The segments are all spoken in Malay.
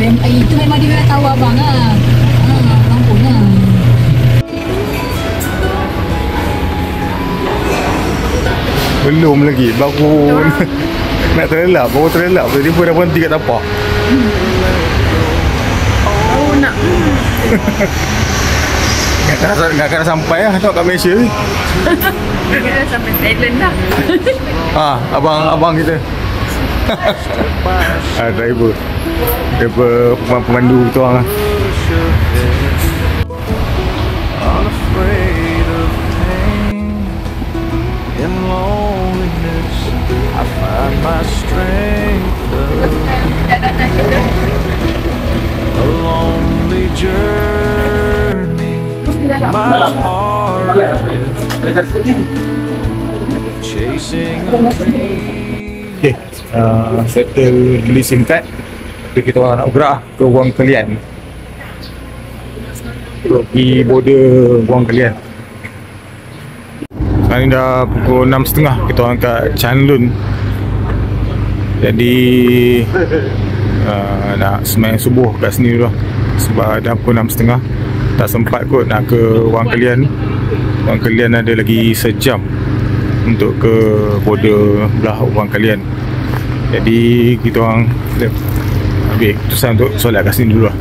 Itu memang dia tahu abang lah. Mampunya. Belum lagi, baru nak terlelap, jadi pun dah berhenti kat tapak. Oh nak. Nak kena sampai lah tengok kat Malaysia ni. Kita sampai Thailand dah. Abang kita. Driver pemandu kita orang lah. Okay, settle beli SIM card. Jadi kita orang nak bergerak ke Wang Kelian, pergi border Wang Kelian. Sekarang ni dah pukul 6.30, kita orang kat Chanlun. Jadi nak sembahyang subuh kat sini dulu sebab dah pukul 6.30. Tak sempat kot nak ke Wang Kelian. Wang Kelian ada lagi sejam untuk ke border belah Wang Kelian. Jadi kita orang ambil keputusan untuk solat kat sini dulu lah.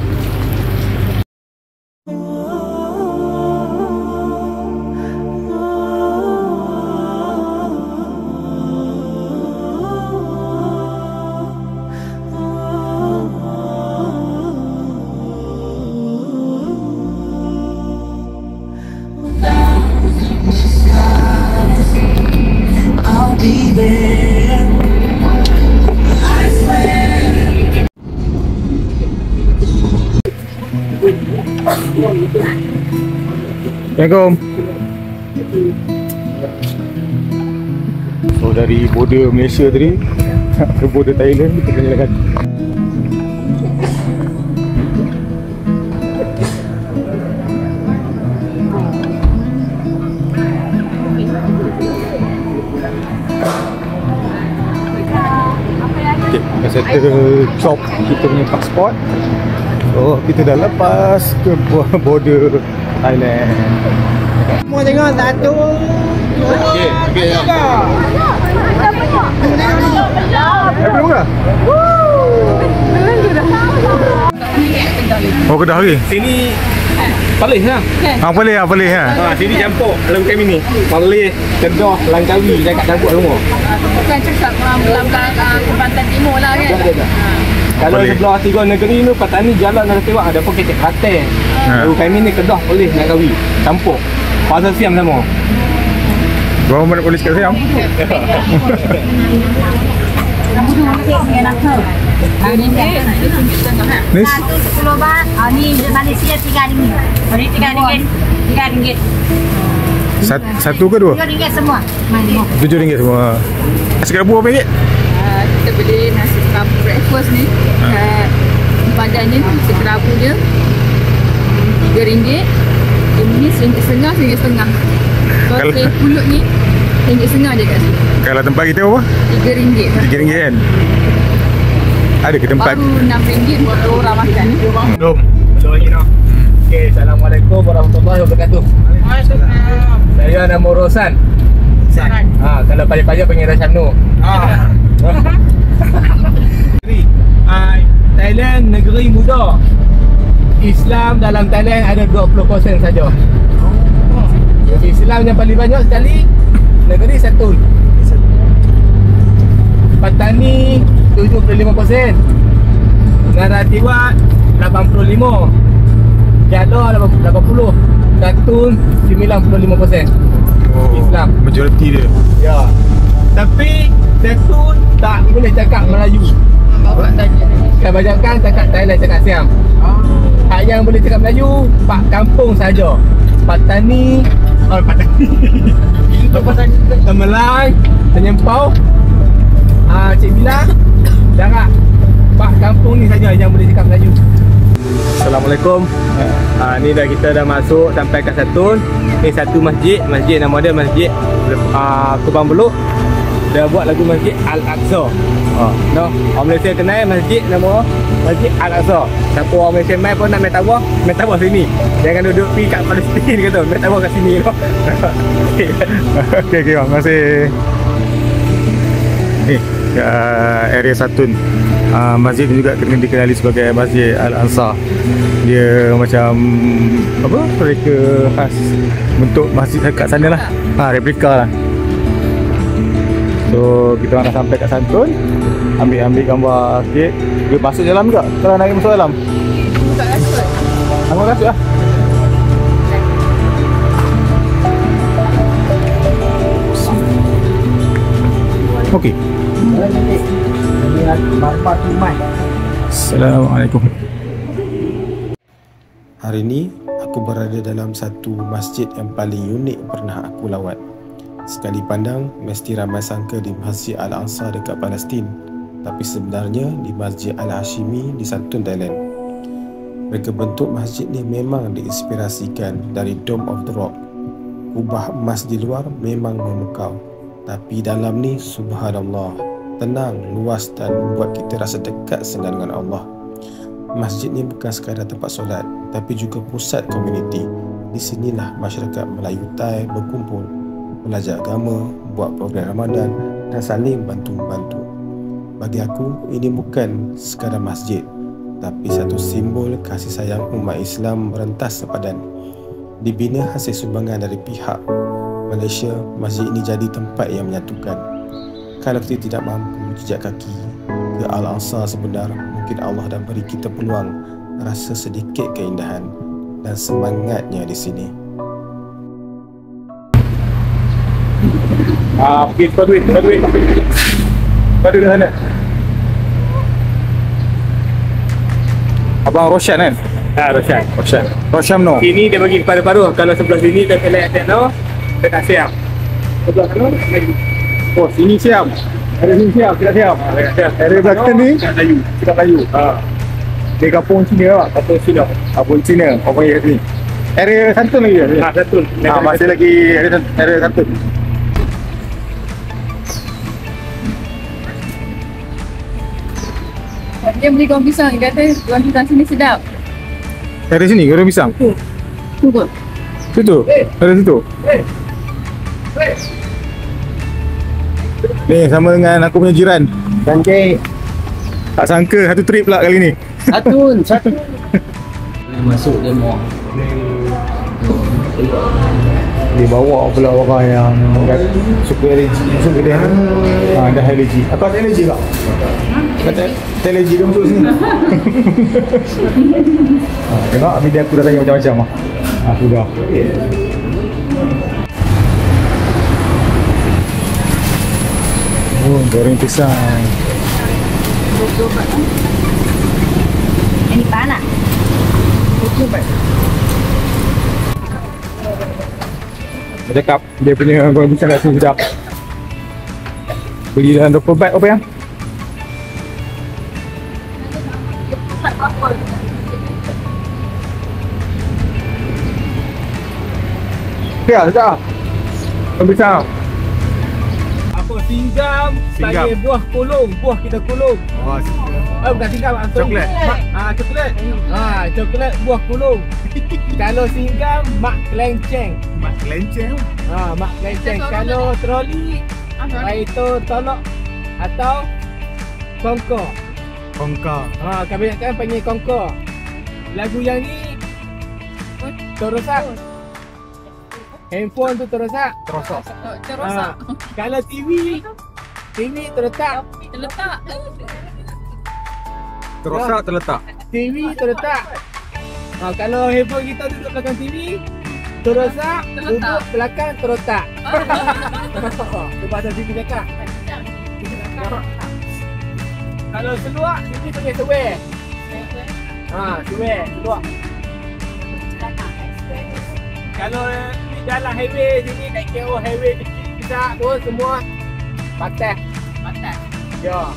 Assalamualaikum. So dari border Malaysia tadi ke border Thailand kita kena jalan. Okay, kita settle chop kita punya pasport. So kita dah lepas ke border Thailand. Mau tengok satu. Okey, tiga. Belum ke? Oh, Kedah lagi. Sini Palih lah. Palih ha. Sini campur dalam kami ni. Palih, Kedah, Langkawi dah kat campur semua. Bukan cakap belah-belah Kelantan Timur lah kan. Kalau sebelah tiga negeri ni Patani jalan ada tengok ada pun kecek Kelantan. Baru kami ni Kedah, Palih, Langkawi campur. Pasal Siam sama. Berapa banyak polis kat Siam? Ni 10 baht. Ni Malaysia RM3. Ini RM3. Satu ke dua? RM7 semua. RM7 semua. Nasi kerabu berapa ringgit? Kita beli nasi kerabu breakfast ni kat badannya nasi kerabu dia RM3. Ini RM1.50. Kalau pulut ni RM1.50 je kat sini. Kalau tempat kita apa? RM3. RM3 kan? Ada ke tempat? Baru RM6 buat orang makan. Belum. Okey, Assalamualaikum warahmatullahi wabarakatuh. Waalaikumsalam. Saya nama Rosan. Kalau payah-payah panggil Rasyamno. Thailand negeri muda. Islam dalam Thailand ada 20% saja. Islam yang paling banyak sekali negeri Satun. Patani 75%, Narathiwat 85%, Kedah 80%, Satun 95%. Islam majoriti dia. Ya. Tapi Satun tak boleh cakap Melayu. Kebanyakan cakap Thailand, cakap Siam. Hak yang boleh cakap Melayu pak kampung saja. Patani, Temelang, Tenyempau, Cik Bila, Darat. Pak kampung ni saja yang boleh cakap Melayu. Assalamualaikum. Ni kita dah masuk sampai kat Satun. Ni satu masjid nama dia Masjid Kubang Beluk. dia buat lagu Masjid Al-Aqsa. No, orang Malaysia kenal masjid nama Masjid Al-Aqsa. Siapa orang Malaysia mai pun nak mai tabah sini. Jangan duduk pergi kat Palestin kata, mai tabah kat sini tu. Okey, terima kasih. Ni area Satun. Masjid ni juga kena dikenali sebagai Masjid Al-Ansar. Dia macam apa? Mereka khas bentuk masjid dekat sana lah. Replika lah. So kita orang dah sampai kat Satun. Ambil gambar sikit. Dia masuk dalam juga. Kalau nak masuk dalam. Buka kasut. Aku kasut lah. Okey. Assalamualaikum. Hari ini aku berada dalam satu masjid yang paling unik pernah aku lawat. Sekali pandang mesti ramai sangka di Masjid Al-Aqsa dekat Palestin, tapi sebenarnya di Masjid Al-Hashimi di Satun, Thailand. Mereka bentuk masjid ni memang diinspirasikan dari Dome of the Rock. Kubah emas di luar memang memukau, tapi dalam ni subhanallah, tenang, luas dan membuat kita rasa dekat dengan Allah. Masjid ni bukan sekadar tempat solat, tapi juga pusat komuniti. Di sinilah masyarakat Melayu Thai berkumpul, belajar agama, buat program Ramadan dan saling bantu-membantu. Bagi aku, ini bukan sekadar masjid, tapi satu simbol kasih sayang umat Islam merentas sepadan. Dibina hasil sumbangan dari pihak Malaysia, masjid ini jadi tempat yang menyatukan. Kalau kita tidak mampu jejak kaki ke Al-Aqsa sebenar, mungkin Allah dah beri kita peluang rasa sedikit keindahan dan semangatnya di sini. Pergi tempat duit kat sana. Abang Roshan kan? Roshan no. Sini dia bagi paruh-paruh. Kalau sebelah sini dia select no, dia tak siap. Sebelah sana lagi. Oh, sini siap. Ada sini siap, tidak siap. Area belakang ni tidak layu. Dia kampung Cina lah. Kampung Cina. Apa yang sini? Area Satun lagi ke? Satun. Masih lagi area Satun. Dia beli goreng pisang. Dia kata goreng pisang sini sedap. Area sini, goreng pisang? Tu kot. Situ? Ada situ? Ni sama dengan aku punya jiran. Cantik. Tak sangka satu trip pula kali ni. Satun. Masuk dia mau. Dia bawa pula orang yang suka allergy. Suka dia dah allergy. Aku ada allergy tak? Kata allergy dia masuk sini. Tengok video aku dah tanya macam-macam lah. Sudah. Oh, goreng pisang. Ini panas. Dia cakap dia punya goreng pisang kat sini sedap. Beli dalam 20 baht apa yang? Ya, sedap. Goreng pisang. Apa singgam sebagai buah kolong, buah kita kolong. Oh, Bukan singgam, Coklat. Coklat. Coklat buah kolong. Kalau singgam mak kelenceng. mak kelenceng. Mak kelenceng. Kalau troli itu tolok atau kongkor. Kongka. Kebanyakan panggil kongkor. Lagu yang ni terosak. Handphone tu terosak. Terosak. Kalau TV terletak. Terletak. Terosak terletak. TV terletak. Kalau handphone kita duduk belakang TV, terosak, duduk belakang terotak. Itu bahasa TV cakap. Kalau seluar, sini pakai sewer. Seluar. Kalau ni jalan highway sini, naik KO highway kecil tu semua batas. Ya.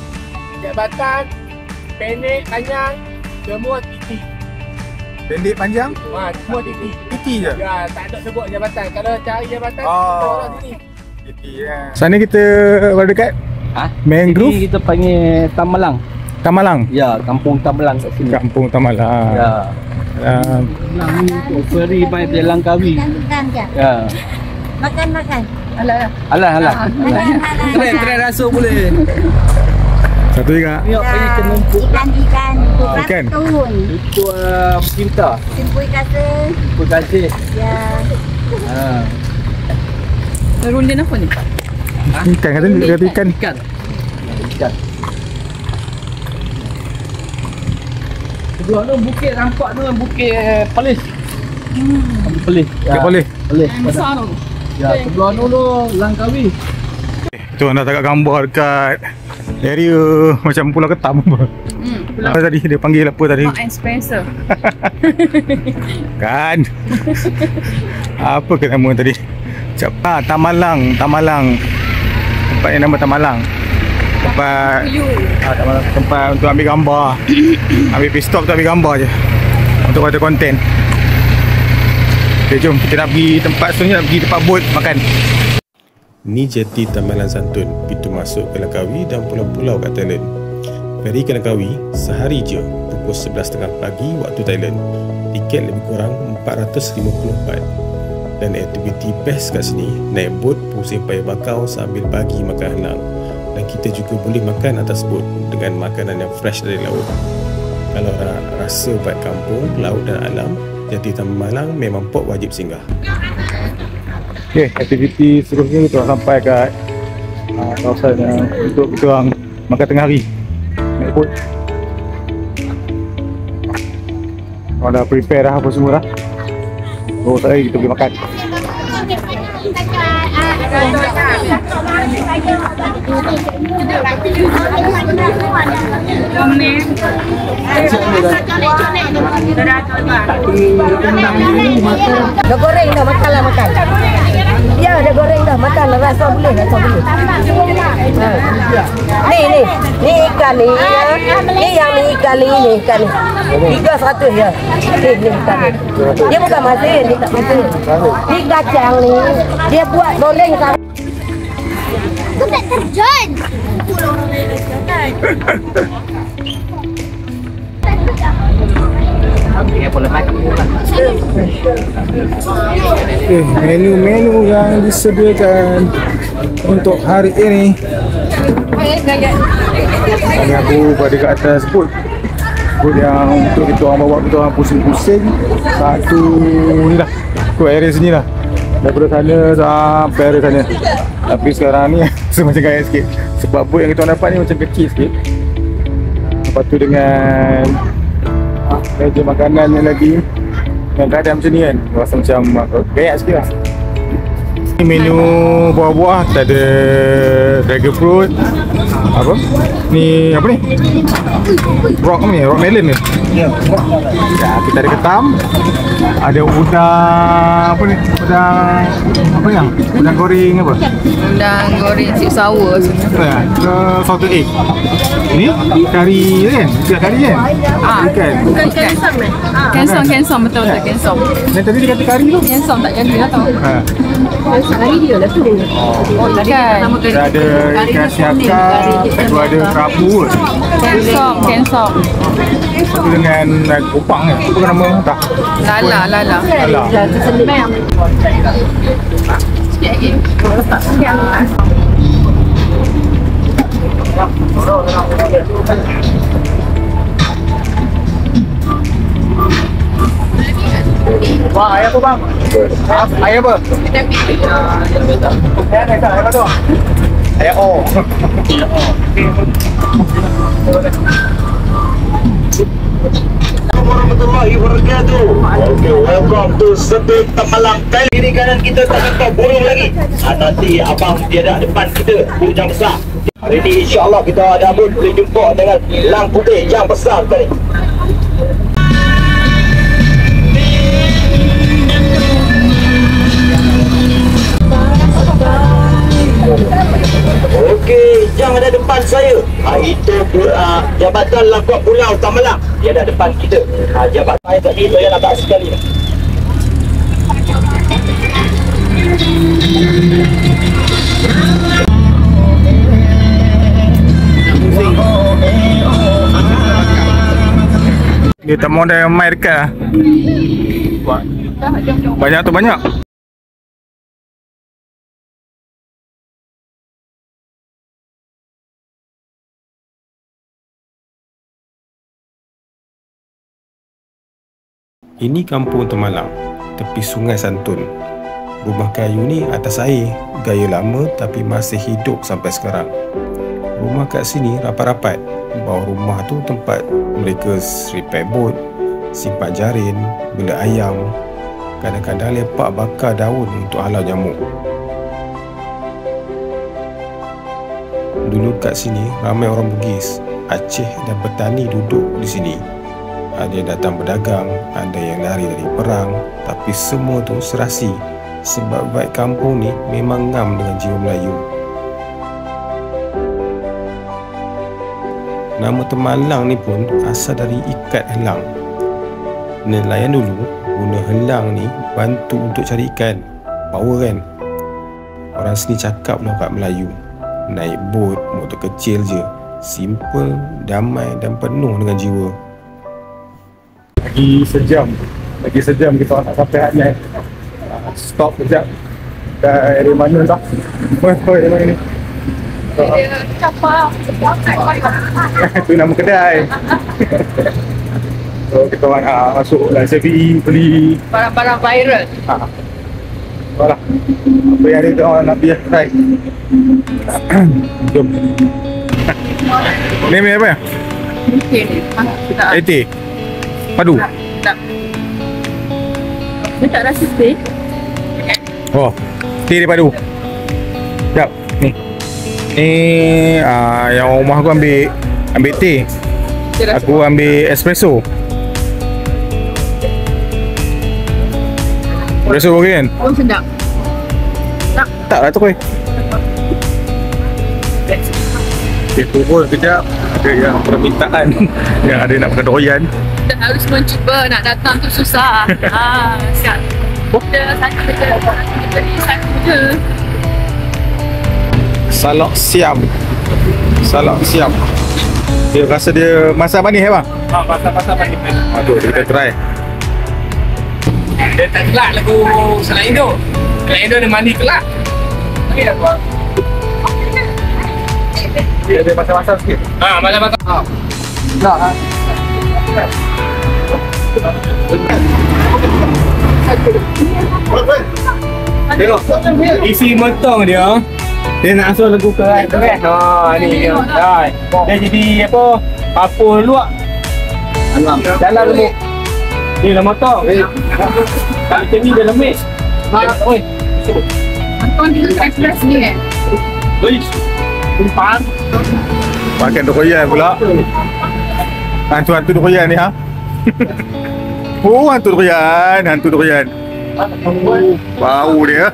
Jabatan pendek, panjang, semua titik. Pendek panjang? Semua titik. Titi je. Ya, tak ada sebut jabatan. Kalau cari jabatan, Oh. tolak sini. Sana kita berada dekat mangrove. Ini kita panggil Tamalang. Tamalang. Ya, kampung Tamalang kat sini. Kampung Tamalang. Ya. Tamalang ni untuk ferry mai dari Langkawi. Ya. Makan. Alah. Try rasa boleh. Satu juga. Ni pergi ke numpuk Ikan. Ikan. Tuhun. itu cinta. Simpui kata. Apa kasih? Ya. Rundin apa ni? Ikan kata ni, kata ikan. Ikan. Sebelah tu bukit nampak tu bukit Perlis. Perlis. Ikan boleh. Perlis. Besar tu. Ya, sebelah tu Langkawi. Tu anda tengok gambar dekat area macam Pulau Ketam apa. Pulau Apa tadi dia panggil apa tadi? Mark and Spencer. Kan. Apa ke nama tadi? Tamalang. Tempat yang nama Tamalang. Tempat Tamalang, tempat untuk ambil gambar. Ambil pit stop untuk ambil gambar je. Untuk ada konten. Okay, jom kita nak pergi tempat seterusnya, nak pergi tempat bot makan. Ni jeti Tamalan Santun, pintu masuk ke Langkawi dan pulau-pulau kat Thailand. Feri ke Langkawi sehari je pukul 11.30 pagi waktu Thailand. Tiket lebih kurang 450 baht. Dan aktiviti best kat sini, naik bot pusing payah bakau sambil bagi makan halang. Dan kita juga boleh makan atas bot dengan makanan yang fresh dari laut. Kalau rasa vibe kampung, laut dan alam, jeti Tamalang memang pok wajib singgah. Okay, aktiviti seterusnya kita sampai kat kawasan untuk kita orang makan tengah hari. Naik bot. Orang dah prepare dah apa semua dah. Terus lagi kita pergi makan. Dah goreng dah, makanlah makan. Ya, dah goreng dah, makanlah, rasa boleh. Ni ikan ni ya. Ni yang ni ikan ni ikan ni. 300 ya. Ni ikan ni. Dia bukan masin, dia tak masin. Ni kacang ni, dia buat goreng kan. Tu tak terjun. Menu-menu yang disediakan untuk hari ini. Ini aku pada kat atas bot. Bot yang untuk kita orang bawa kita orang pusing-pusing. Satu ni lah, tu area sini lah. Daripada sana sampai area sana. Tapi sekarang ni macam gaya sikit. Sebab bot yang kita orang dapat ni macam kecil sikit. Lepas tu dengan meja makanan yang lagi yang keadaan macam ni kan, rasa macam gaya sikit lah. Ni menu buah-buah, kita ada dragon fruit, apa ni, apa ni, rock ni, rock melon ni. Ya, kita ada ketam, ada udang, apa ni, udang apa yang, udang goreng apa, Udang goreng sweet sour sebenarnya. ke salted egg. Ni kari kan, ikan kari kan, ikan Kensom betul kensom. yang tadi dia kata kari tu. Kensom tak jadi lah tau. Hari dia lah tu. Ikan. Kita ada ikan siakar, lepas tu ada kerabu, Kensom. satu dengan kupang kan, apa nama tak? Lala. Alah. Sikit lagi. Wah, air apa bang? Air apa? Air apa tu? Air O. Warahmatullahi wabarakatuh. Okay, welcome to Sepik Tamalang. Kiri kanan kita tak nampak burung lagi. Nanti abang tiada depan kita, burung yang besar. Hari ini insya-Allah kita ada boleh jumpa dengan elang putih yang besar tadi. Okey, yang ada depan saya, itu Jabatan Langkuat Pulau Tamalang. Dia ada depan kita. Jabatan saya tadi saya nak tak sekali. Dia tak mau ada mai dekat lah. Banyak tu banyak. Ini kampung Temalang, tepi Sungai Santun. Rumah kayu ni atas air, gaya lama tapi masih hidup sampai sekarang. Rumah kat sini rapat-rapat. Bawah rumah tu tempat mereka repair bot, simpan jarin, bela ayam. Kadang-kadang lepak bakar daun untuk halau nyamuk. Dulu kat sini ramai orang Bugis, Aceh dan petani duduk di sini. Ada yang datang berdagang, ada yang lari dari perang, tapi semua tu serasi sebab vibe kampung ni memang ngam dengan jiwa Melayu. Nama Temalang ni pun asal dari ikat helang. Nelayan dulu guna helang ni bantu untuk cari ikan. Power kan? Orang sini cakap lah kat Melayu. Naik bot, motor kecil je. Simple, damai dan penuh dengan jiwa. Lagi sejam kita nak sampai Hatnai. Stop sekejap. Dari mana dah? Dari mana ni? Dia kapal. Itu nama kedai. So kita orang masuk live CVE beli Barang-barang viral. Baiklah. Apa yang ada kita orang nak biar try. Jom. Ni apa ya? Mungkin. Tak. AT. Padu. Tak. Dia tak rasa teh. Oh, teh dia padu. Sekejap, ni. Ni yang rumah aku ambil teh. Aku ambil espresso. Espresso okey kan? Oh, sedap. Tak lah tu koi. Okay, turun kejap. Ada yang permintaan. Yang ada nak makan doyan. Kita harus mencuba, nak datang tu susah. Siap. Kita satu je. Kita beli satu je. Salak siam. Dia rasa dia masak manis bang? Masak manis. Tu kita try. Dia tak kelak lagu Selain Indo. Selain Indo dia mandi kelak. Okey tak tuan? Dia ada masak-masak sikit. Masak. Tak. Tengok. Isi motong dia. Dia nak asal lagu kerat tu kan. Ni dia. Dia jadi apa? Papur luak. Dalam lemuk. Ni lah motong. Kalau macam ni dia lemik. Oi. Tuan kita express ni kan? Oi. Tumpang. Makan doyan pula. Hantu doyan ni ha. Oh, hantu doyan. Bau dia.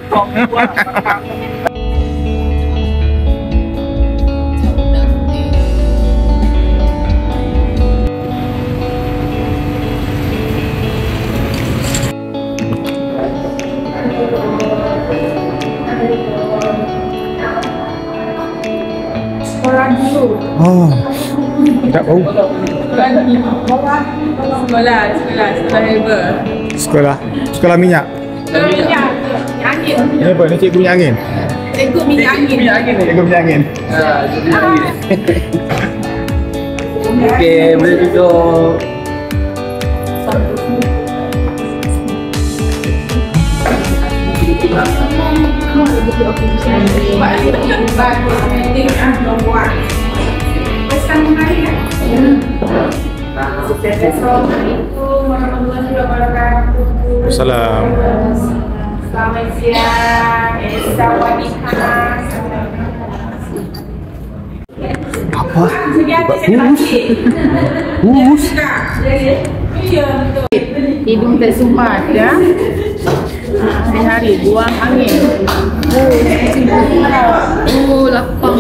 Oh, tak bau. Sekolah minyak. Angin. Ini apa? Ini cikgu minyak angin. Cikgu minyak angin. Okey, boleh duduk. Salam. Selamat siang. Apa? Bus. Hidung tersumbat ya. Hari-hari buang angin. Oh, lapang.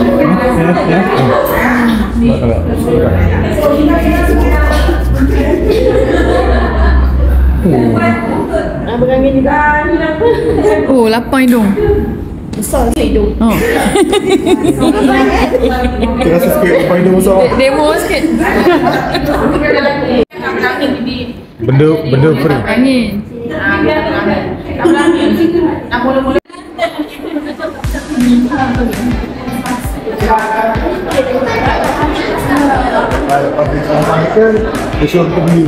Oh, lapang hidung. Besar hidung. Oh. Terasa sikit lepas hidung besar. Demo sikit. Benda free. Angin. Dia suruh kita beli.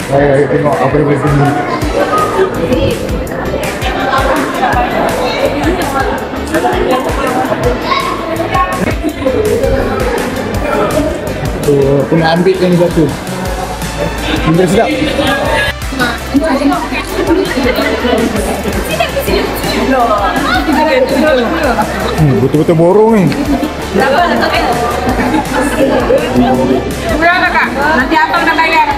Saya tengok apa dia boleh beli. Tu, aku nak ambil yang satu. Benda sedap. Betul-betul borong ni. Berapa kak? Nanti abang nak bayar.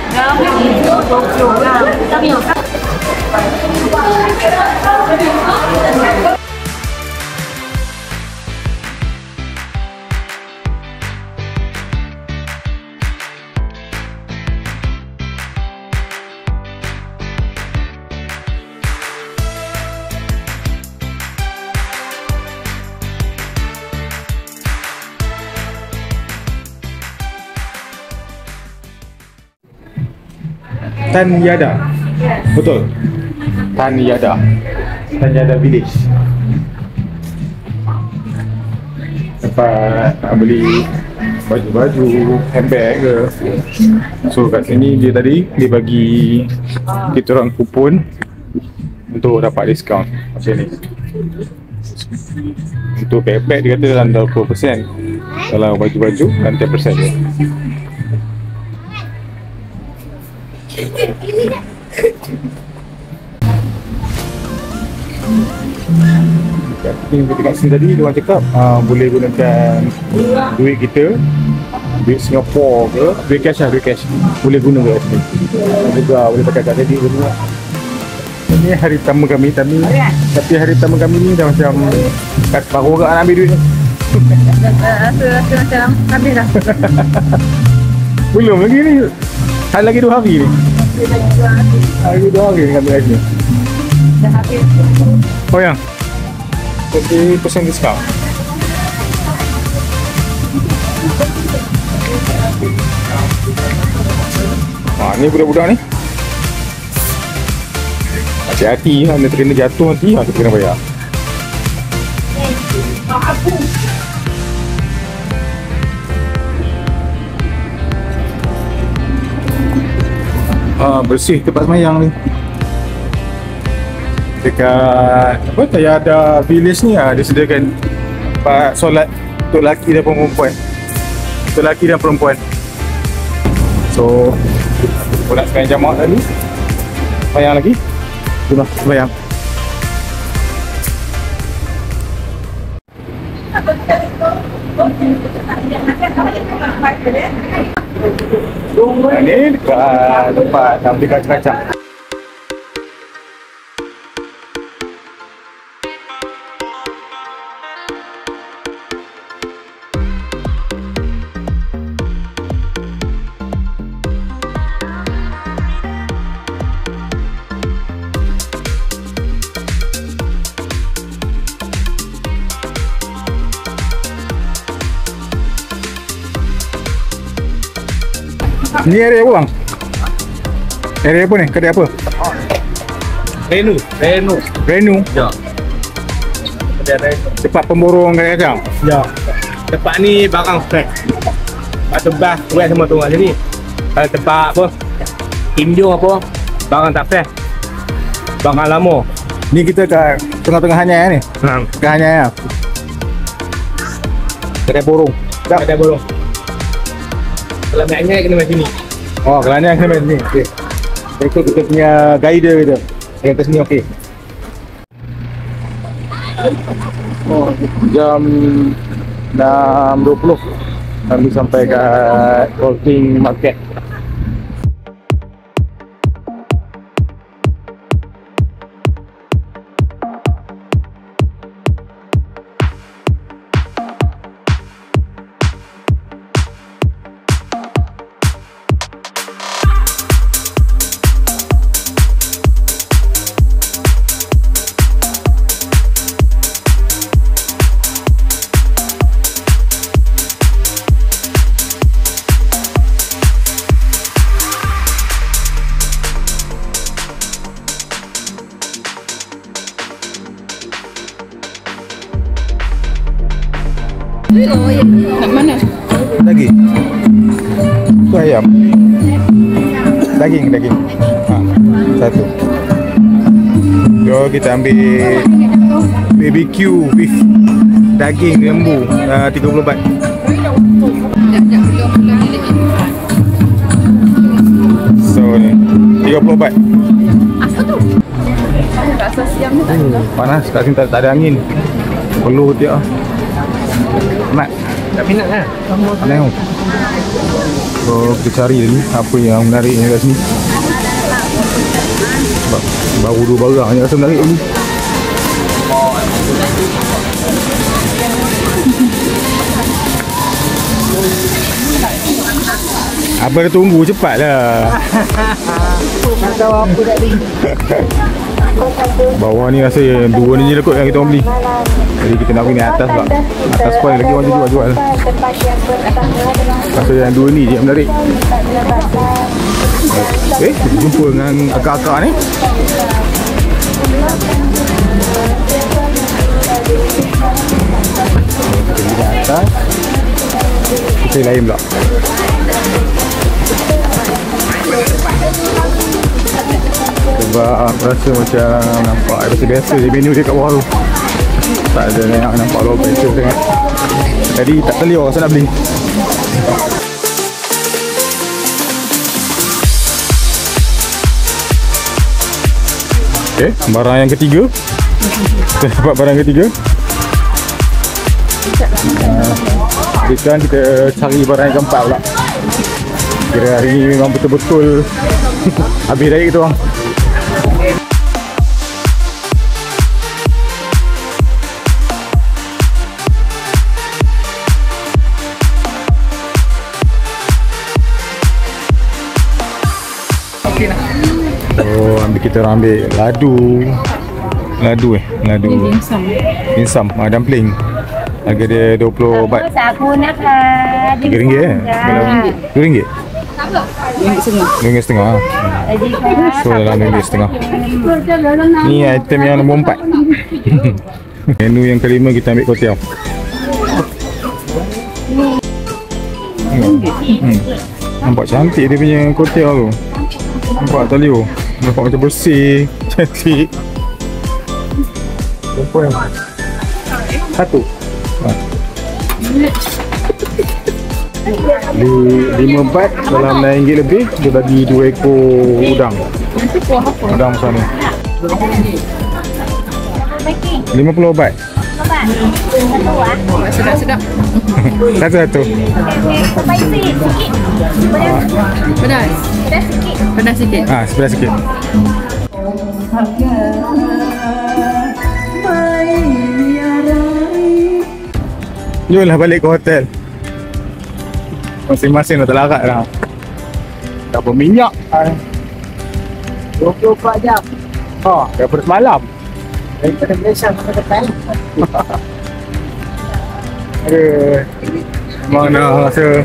Tan Yada. Betul. Tan Yada. Tan Yada Village. Dapat nak beli baju-baju, handbag ke. So kat sini dia tadi dia bagi kita orang kupon untuk dapat diskaun macam ni. Untuk bag-bag dia kata dalam 20%. Kalau baju-baju dan 10% je. Yang kita kat sini tadi dia orang cakap boleh gunakan duit kita, duit Singapore ke, duit cash lah, duit cash boleh guna kat sini. Juga boleh pakai kat tadi juga. Ini hari pertama kami tapi hari pertama kami ni dah macam kat separuh agak nak ambil duit ni. Rasa macam habis dah. Belum lagi ni. Ada lagi 2 hari ni. Lagi 2 hari ni ambil lagi. Dah habis. Oh yang 20% diskaun. Ni budak-budak ni. Hati-hati, anda terkena jatuh nanti, anda kena bayar. Bersih tempat semayang ni. Dekat apa Tayada Village ni dia sediakan tempat solat untuk lelaki dan perempuan. Untuk lelaki dan perempuan. So aku nak semayang jamaah tadi. Semayang lagi. Itulah semayang. Ini dekat tempat nak beli kacang-kacang. Ni area apa bang? Area apa ni? Kedai apa? Renu. Ya. Kedai Renu. Tempat pemborong kacang. Ya. Tempat ni barang fresh. Batu bas, kuat semua tu kat sini. Kalau tempat apa? Injong apa? Barang tak fresh. Barang lama. Ni kita kat tengah-tengahnya ni. Tengahnya ya. Kedai borong. Kedai borong. Kalau nak ingat kena macam ni. Oh, kalau nak kena macam ni. Okey. Ikut kita punya guide kita. Yang kat sini okey. Oh, jam 6.20 kami sampai kat Walking Market. Nak mana? Daging. Tu ayam. Daging. Ha, satu. Jom kita ambil BBQ beef daging lembu 30 baht. So ni 30 baht. Rasa siam ni tak ada. Panas kat sini tak ada angin. Perlu dia. Mat. Tak minat lah. Tengok. So kita cari ni apa yang menarik ni kat sini. Baru 2 barang yang rasa menarik ni. Abang dah tunggu cepatlah. Tak tahu apa tadi. Bawah ni rasa yang 2 ni je lah kot yang kita orang beli. Jadi kita nak pergi ni atas pula. Atas pun lagi orang jual. Rasa yang 2 ni je yang menarik. Kita jumpa dengan akak-akak ni. Kita pergi di atas. Kita lain pula. Sebab rasa macam nampak biasa je menu dia kat bawah tu. Tak ada yang nampak low pressure sangat. Jadi tak terliur rasa nak beli. Okay, barang yang ketiga. Kita dapat barang ketiga. Sekarang kita cari barang yang keempat pula. Kira hari ni memang betul-betul habis dari kita orang. Oh, kita orang ambil ladu dimsum, dumpling. Harga dia 20 baht. Aku nak RM3 RM2. RM2.5. So dalam RM2.5. Ni item yang nombor 4. Menu yang kelima kita ambil kuotiao. Nampak cantik dia punya kuotiao tu. Nampak tak liu? Nampak macam bersih, cantik. Berapa yang? Satu. 5 baht dalam RM9 lebih. Dia bagi 2 ekor udang. Udang macam ni 50 baht. Sedap. Satu-satu. Pedas sikit. Sebelah sikit. Jomlah balik ke hotel. Masing-masing dah terlarat dah. Dah berminyak. 24 jam. Daripada semalam. Daripada Malaysia sampai depan. Memang dah rasa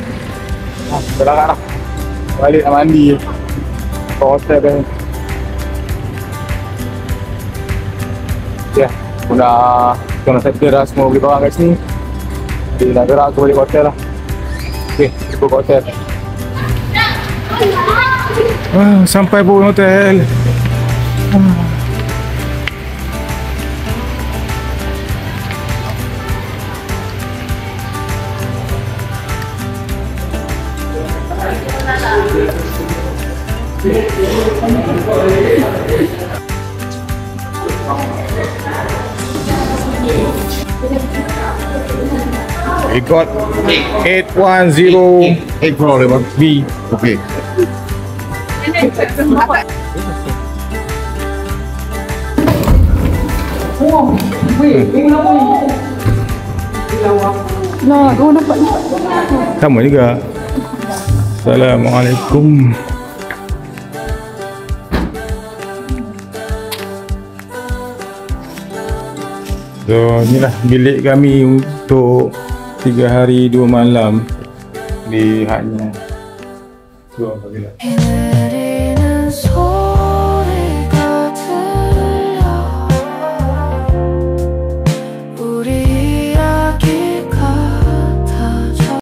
terlarat dah. Balik nak mandi ke hotel dah. Ya, kita nak settle dah semua beli barang kat sini. Jadi nak gerak ke balik hotel lah. Okay, kita ke hotel. Sampai pun hotel. We got 810 B. Okay. Sama juga. Assalamualaikum. So inilah bilik kami untuk 3 hari 2 malam di Hanya. So apabila